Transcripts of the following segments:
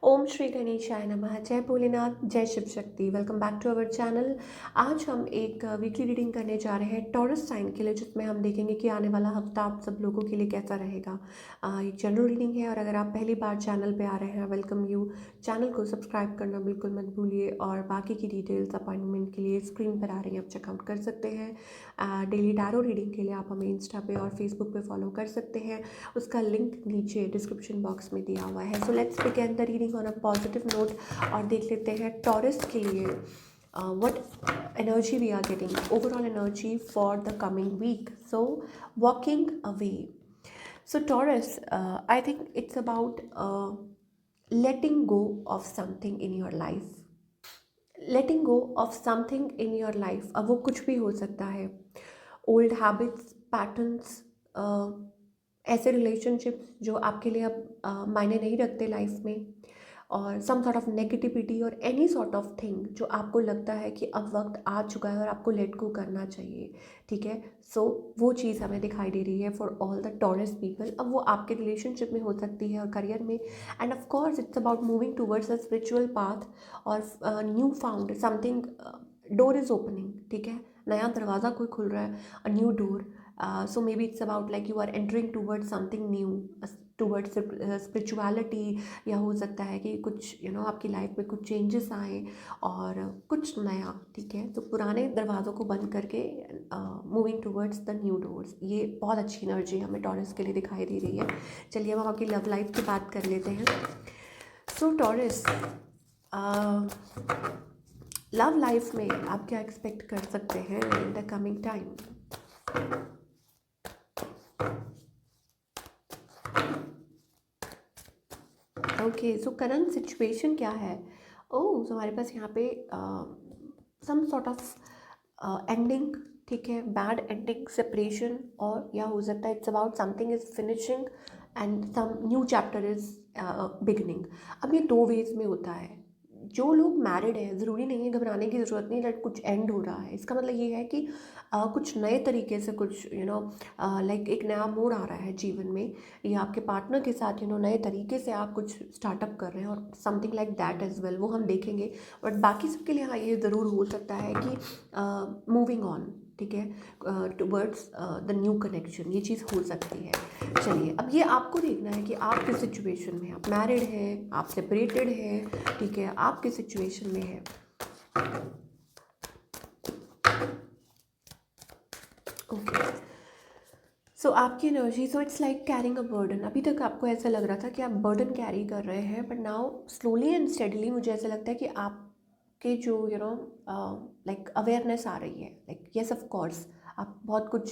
ओम श्री गणेशाय नमः। जय भोलेनाथ, जय Shiv Shakti. Welcome back to our channel. आज हम एक वीकली रीडिंग करने जा रहे हैं टॉरस साइन के लिए, जिसमें हम देखेंगे कि आने वाला हफ्ता आप सब लोगों के लिए कैसा रहेगा। एक जनरल रीडिंग है और अगर आप पहली बार चैनल पे आ रहे हैं, वेलकम यू। चैनल को सब्सक्राइब करना बिल्कुल मत भूलिए और बाकी की डिटेल्स अपॉइंटमेंट के लिए स्क्रीन पर आ रही हैं, आप चेकआउट कर सकते हैं। डेली टैरो रीडिंग के लिए आप हमें इंस्टा पे और फेसबुक पे फॉलो कर सकते हैं। उसका लिंक नीचे डिस्क्रिप्शन बॉक्स में दिया हुआ है। So let's begin the reading on a positive note और देख लेते हैं टॉरस के लिए what energy we are getting, overall energy for the coming week. So walking away. So Taurus, I think it's about letting go of something in your life. Letting go of something in your life. अब वो कुछ भी हो सकता है। Old habits, patterns, ऐसे relationships जो आपके लिए अब मायने नहीं रखते लाइफ में, और सम सॉर्ट ऑफ नेगेटिविटी और एनी सॉर्ट ऑफ थिंग जो आपको लगता है कि अब वक्त आ चुका है और आपको लेट गो करना चाहिए। ठीक है, सो वो चीज़ हमें दिखाई दे रही है for all the taurus people. अब वो आपके रिलेशनशिप में हो सकती है और करियर में, end of course it's about moving towards a spiritual path और new found something. Door is opening, ठीक है, नया दरवाज़ा कोई खुल रहा है, a new door. So maybe it's about like you are entering towards something new, towards spirituality. या हो सकता है कि कुछ आपकी लाइफ में कुछ चेंजेस आए और कुछ नया। ठीक है, तो पुराने दरवाज़ों को बंद करके moving towards the new doors, ये बहुत अच्छी एनर्जी हमें टॉरस के लिए दिखाई दे रही है। चलिए अब हम आपकी लव लाइफ की बात कर लेते हैं। सो टॉरस, लव लाइफ में आप क्या एक्सपेक्ट कर सकते हैं in the coming time. Okay, so current situation क्या है। ओह, सो हमारे पास यहाँ पे सम सॉर्ट ऑफ एंडिंग। ठीक है, बैड एंडिंग, सेपरेशन, और या हो सकता है it's about something is finishing and some new chapter is beginning. अब ये दो वेज में होता है। जो लोग मैरिड हैं, ज़रूरी नहीं है, घबराने की ज़रूरत नहीं है कुछ एंड हो रहा है। इसका मतलब ये है कि कुछ नए तरीके से कुछ लाइक एक नया मोड़ आ रहा है जीवन में, या आपके पार्टनर के साथ नए तरीके से आप कुछ स्टार्टअप कर रहे हैं और something like that as well, वो हम देखेंगे। बट बाकी सबके लिए हाँ, ये ज़रूर हो सकता है कि मूविंग ऑन, ठीक है, टुवर्ड्स द न्यू कनेक्शन, ये चीज़ हो सकती है। चलिए अब ये आपको देखना है कि आप किस सिचुएशन में हैं। आप मैरिड हैं, आप सेपरेटेड हैं, ठीक है, आप किस सिचुएशन में हैं। ओके, सो आपकी energy, so it's like carrying a burden. अभी तक आपको ऐसा लग रहा था कि आप बर्डन कैरी कर रहे हैं, but now slowly and steadily मुझे ऐसा लगता है कि आपके जो लाइक अवेयरनेस आ रही है, लाइक यस ऑफ कोर्स आप बहुत कुछ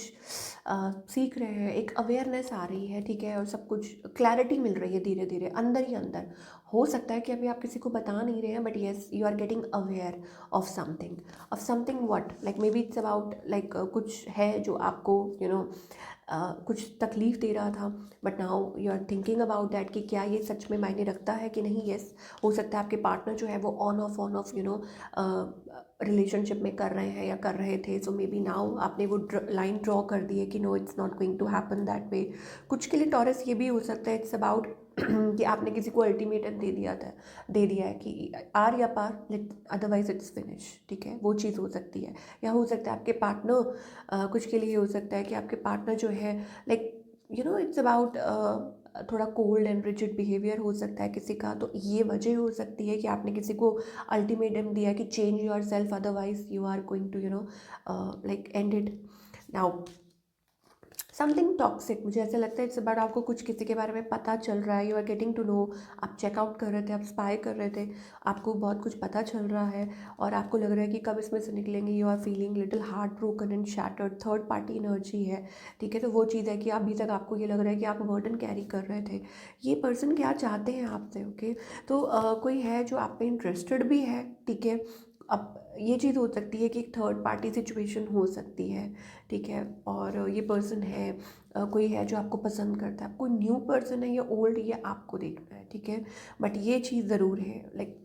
सीख रहे हैं, एक अवेयरनेस आ रही है, ठीक है, और सब कुछ क्लैरिटी मिल रही है धीरे धीरे अंदर ही अंदर। हो सकता है कि अभी आप किसी को बता नहीं रहे हैं, but yes you are getting aware of something what, like maybe it's about like कुछ है जो आपको कुछ तकलीफ़ दे रहा था, but now you are thinking about that कि क्या ये सच में मायने रखता है कि नहीं। येस, हो सकता है आपके पार्टनर जो है वो ऑन ऑफ रिलेशनशिप में कर रहे हैं या कर रहे थे। सो मे बी नाउ आपने वो लाइन ड्रॉ कर दी है कि no, it's not going to happen that way. कुछ के लिए टॉरस ये भी हो सकता है इट्स अबाउट कि आपने किसी को अल्टीमेटम दे दिया है कि आर या पार, लेट अदरवाइज इट्स फिनिश। ठीक है, वो चीज़ हो सकती है। या हो सकता है आपके पार्टनर, कुछ के लिए हो सकता है कि आपके पार्टनर जो है लाइक इट्स अबाउट थोड़ा कोल्ड एंड रिजिड बिहेवियर हो सकता है किसी का। तो ये वजह हो सकती है कि आपने किसी को अल्टीमेटम दिया कि change yourself, otherwise you are going to like end it now. Something toxic, मुझे ऐसा लगता है इट्स अबाउट आपको कुछ किसी के बारे में पता चल रहा है, you are getting to know. आप चेकआउट कर रहे थे, आप स्पाई कर रहे थे, आपको बहुत कुछ पता चल रहा है और आपको लग रहा है कि कब इसमें से निकलेंगे। You are feeling little heartbroken and shattered, third party energy है। ठीक है, तो वो चीज़ है कि अभी तक आपको ये लग रहा है कि आप बर्डन कैरी कर रहे थे। ये पर्सन क्या चाहते हैं आपसे। ओके, तो कोई है जो आप पे इंटरेस्टेड भी है, ठीक है। अब ये चीज़ हो सकती है कि एक थर्ड पार्टी सिचुएशन हो सकती है, ठीक है, और ये पर्सन है, कोई है जो आपको पसंद करता है। कोई न्यू पर्सन है या ओल्ड, ये आपको देखना है, ठीक है। बट ये चीज़ ज़रूर है, लाइक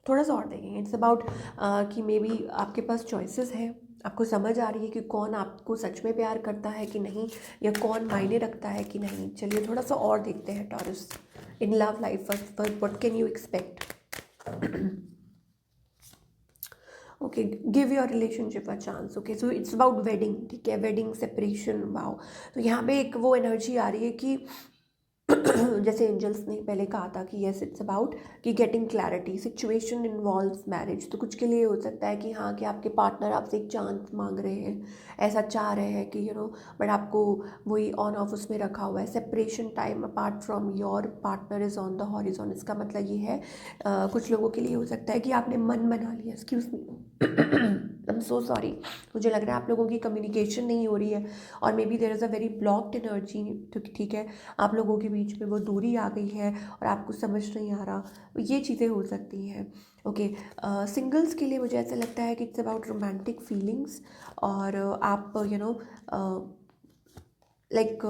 थोड़ा सा और देखेंगे। इट्स अबाउट कि मे बी आपके पास चॉइसेस हैं, आपको समझ आ रही है कि कौन आपको सच में प्यार करता है कि नहीं, या कौन मायने रखता है कि नहीं। चलिए थोड़ा सा और देखते हैं taurus in love life, what can you expect. Okay, give your relationship a chance. Okay, so it's about wedding, ठीक है, वेडिंग, सेपरेशन, वाओ। तो यहाँ पे एक वो एनर्जी आ रही है कि जैसे एंजल्स ने पहले कहा था कि यस इट्स अबाउट कि getting clarity, situation involves marriage. तो कुछ के लिए हो सकता है कि हाँ, कि आपके पार्टनर आपसे एक चांस मांग रहे हैं, ऐसा चाह रहे हैं कि बट आपको वही ऑन ऑफ उसमें रखा हुआ है। Separation time apart from your partner is on the horizon. इसका मतलब ये है कुछ लोगों के लिए हो सकता है कि आपने मन बना लिया, excuse me, I am so sorry. मुझे लग रहा है आप लोगों की कम्युनिकेशन नहीं हो रही है, और may be there is a very blocked energy, ठीक है, आप लोगों के बीच में वो दूरी आ गई है और आपको समझ नहीं आ रहा। ये चीज़ें हो सकती हैं। ओके, सिंगल्स के लिए मुझे ऐसा लगता है कि इट्स अबाउट रोमांटिक फीलिंग्स, और आप लाइक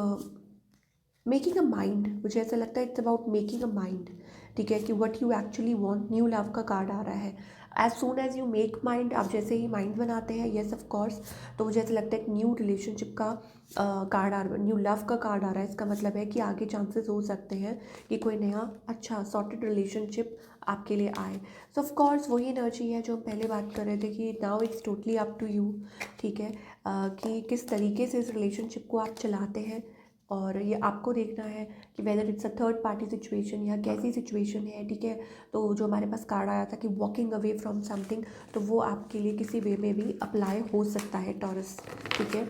मेकिंग अ माइंड। मुझे ऐसा लगता है it's about making a mind, ठीक है, कि what you actually want. New love का कार्ड आ रहा है। As soon as you make mind, आप जैसे ही माइंड बनाते हैं, येस ऑफ कोर्स, तो मुझे ऐसा लगता है एक न्यू रिलेशनशिप का कार्ड आ रहा है, न्यू लव का कार्ड आ रहा है। इसका मतलब है कि आगे चांसेस हो सकते हैं कि कोई नया अच्छा सॉर्टेड रिलेशनशिप आपके लिए आए। सो ऑफ कोर्स वही एनर्जी है जो हम पहले बात कर रहे थे कि now it's totally up to you, ठीक है, कि किस तरीके से इस रिलेशनशिप को आप चलाते हैं, और ये आपको देखना है कि whether it's a third party situation या कैसी सिचुएशन है, ठीक है। तो जो हमारे पास कार्ड आया था कि वॉकिंग अवे फ्रॉम समथिंग, तो वो आपके लिए किसी वे में भी अप्लाई हो सकता है टॉरस, ठीक है।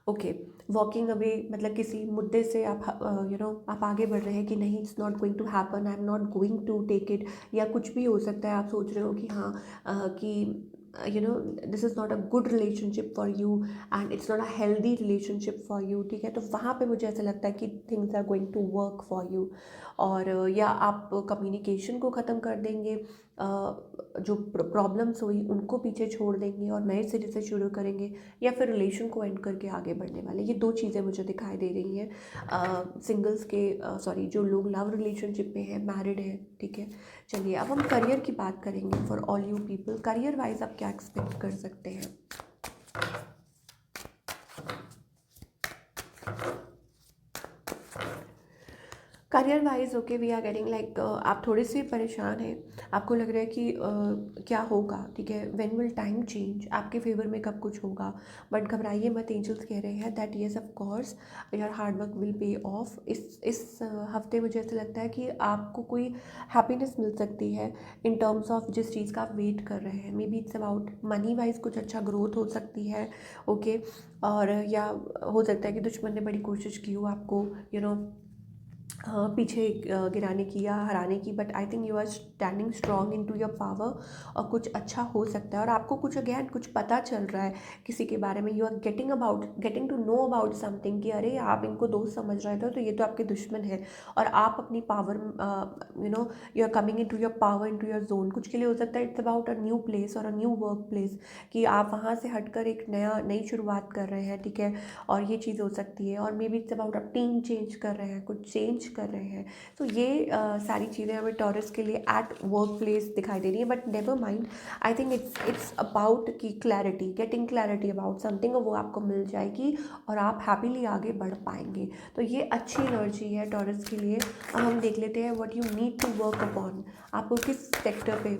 ओके, वॉकिंग अवे मतलब किसी मुद्दे से आप आप आगे बढ़ रहे हैं कि नहीं, it's not going to happen, I am not going to take it, या कुछ भी हो सकता है। आप सोच रहे हो कि हाँ, कि this is not a good relationship for you, and it's not a healthy relationship for you, ठीक है। तो वहाँ पे मुझे ऐसा लगता है कि things are going to work for you, और या आप कम्युनिकेशन को ख़त्म कर देंगे, जो प्रॉब्लम्स हुई उनको पीछे छोड़ देंगे और नए सिरे से शुरू करेंगे, या फिर रिलेशन को एंड करके आगे बढ़ने वाले। ये दो चीज़ें मुझे दिखाई दे रही हैं सिंगल्स के, सॉरी, जो लोग लव रिलेशनशिप में हैं, मैरिड हैं, ठीक है। चलिए अब हम करियर की बात करेंगे for all you people. Career wise आप क्या एक्सपेक्ट कर सकते हैं? Career wise okay, we are getting like आप थोड़े से परेशान हैं, आपको लग रहा है कि क्या होगा, ठीक है, व्हेन विल टाइम चेंज, आपके फेवर में कब कुछ होगा। बट घबराइए मत, एंजल्स कह रहे हैं that yes of course your hard work will pay of. इस हफ्ते मुझे ऐसा लगता है कि आपको कोई हैप्पीनेस मिल सकती है इन टर्म्स ऑफ जिस चीज़ का आप वेट कर रहे हैं। May be it's about money wise कुछ अच्छा ग्रोथ हो सकती है, ओके। और या हो सकता है कि दुश्मन ने बड़ी कोशिश की हो आपको पीछे गिराने की या हराने की, but I think you are standing strong into your power, और कुछ अच्छा हो सकता है। और आपको कुछ अगेन कुछ पता चल रहा है किसी के बारे में, you are getting to know about something कि अरे आप इनको दोस्त समझ रहे थे, तो ये तो आपके दुश्मन है, और आप अपनी power you are coming into your power, into your zone. कुछ के लिए हो सकता है it's about a new place और अ न्यू वर्क प्लेस, कि आप वहाँ से हटकर एक नई शुरुआत कर रहे हैं, ठीक है। और ये चीज़ हो सकती है, और मे बी इट्स अबाउट आप टीम चेंज कर रहे हैं, कुछ चेंज कर रहे हैं। तो ये सारी चीज़ें हमें टॉरस के लिए एट वर्क प्लेस दिखाई दे रही है। But never mind, I think it's about की clarity, getting clarity about something, और वो आपको मिल जाएगी और आप हैप्पीली आगे बढ़ पाएंगे। तो ये अच्छी एनर्जी है टॉरस के लिए। अब हम देख लेते हैं what you need to work upon. आपको किस सेक्टर पे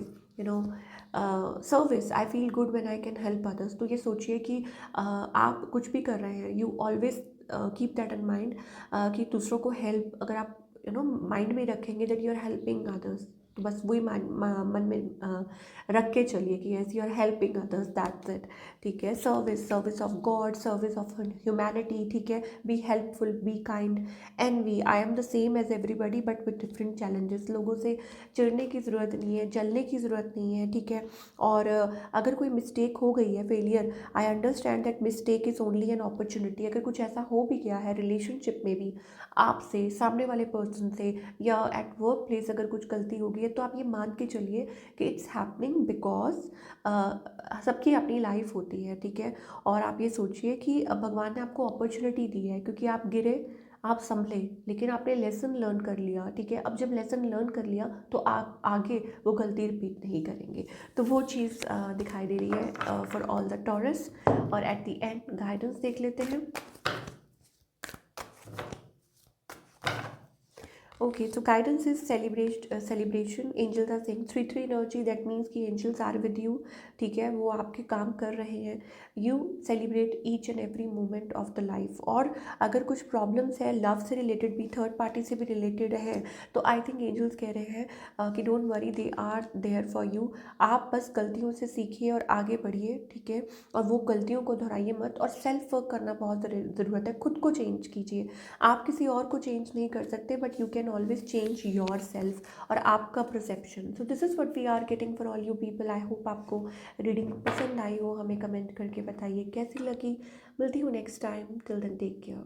service, I feel good when I can help others. तो ये सोचिए कि आप कुछ भी कर रहे हैं, you always keep that in mind कि दूसरों को हेल्प, अगर आप माइंड में रखेंगे that you are helping others, तो बस वही मन में रख के चलिए कि yes you are helping others, that's it, ठीक है। Service of God, service of humanity, ठीक है। Be helpful, be kind, envy, I am the same as everybody but with different challenges. लोगों से चिढ़ने की ज़रूरत नहीं है, जलने की ज़रूरत नहीं है, ठीक है। और अगर कोई मिस्टेक हो गई है, failure, I understand that mistake is only an opportunity. अगर कुछ ऐसा हो भी गया है रिलेशनशिप में भी, आपसे, सामने वाले पर्सन से, या एट वर्क प्लेस अगर कुछ गलती हो गई है, तो आप ये मान के चलिए कि इट्स हैपनिंग बिकॉज सबकी अपनी लाइफ होती है, ठीक है। और आप ये सोचिए कि भगवान ने आपको अपॉर्चुनिटी दी है, क्योंकि आप गिरे, आप संभले, लेकिन आपने लेसन लर्न कर लिया, ठीक है। अब जब लेसन लर्न कर लिया तो आप आगे वो गलती रिपीट नहीं करेंगे। तो वो चीज़ दिखाई दे रही है फॉर ऑल द टॉरस। और एट द एंड गाइडेंस देख लेते हैं। Okay, so guidance is celebration. Angels are saying 3 energy. That means कि angels are with you. ठीक है, वो आपके काम कर रहे हैं. You celebrate each and every moment of the life. और अगर कुछ प्रॉब्लम्स है लव से रिलेटेड भी, थर्ड पार्टी से भी रिलेटेड है, तो आई थिंक एंजल्स कह रहे हैं कि don't worry, they are there for you. आप बस गलतियों से सीखिए और आगे बढ़िए, ठीक है। और वो गलतियों को दोहराइए मत, और सेल्फ वर्क करना बहुत ज़रूरत है. खुद को चेंज कीजिए. आप किसी और को चेंज नहीं कर सकते, but you can always change yourself और आपका perception. So this is what we are getting for all you people. I hope आपको रीडिंग पसंद आई हो. हमें कमेंट करके बताइए कैसी लगी. मिलती हूँ next time. Till then take care.